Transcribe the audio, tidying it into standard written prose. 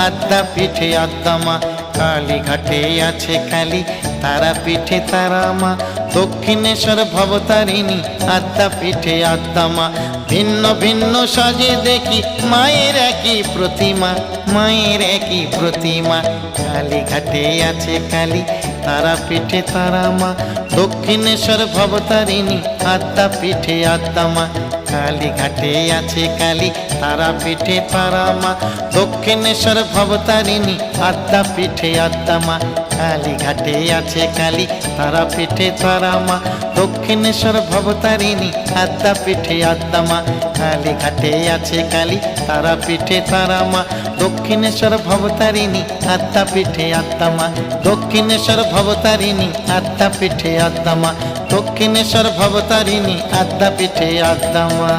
আদ্যা পিঠে আদ্যা মা। কালীঘাটে আছে কালী, তারা পিঠে তারা মা। দক্ষিণেশ্বর ভবতারিণী, আদ্যা পিঠে আদ্যা মা। ভিন্ন ভিন্ন সাজে দেখি মায়ের একই প্রতিমা, মায়ের একই প্রতিমা। কালীঘাটে আছে কালী, তারা পিঠে তারা মা। দক্ষিণেশ্বর ভবতারিণী, আদ্যা পিঠে আদ্যা মা। কালীঘাটে আছে কালী, তারা পিঠে তারা মা। দক্ষিণেশ্বর ভবতারিণী, আদ্যা পিঠে আদ্যা মা। কালীঘাটে আছে কালী, তারা পিঠে তারা মা। দক্ষিণেশ্বর ভবতারিণী, আদ্যা পিঠে আদ্যা মা। কালীঘাটে আছে কালী, তারা পিঠে তারা মা। দক্ষিণেশ্বর ভবতারিণী, আদ্যা পিঠে আদ্যা মা। দক্ষিণেশ্বর ভবতারিণী, আদ্যা পিঠে আদ্যা মা। দক্ষিণেশ্বর ভবতারিণী, আদ্যা পিঠে আদ্যা মা।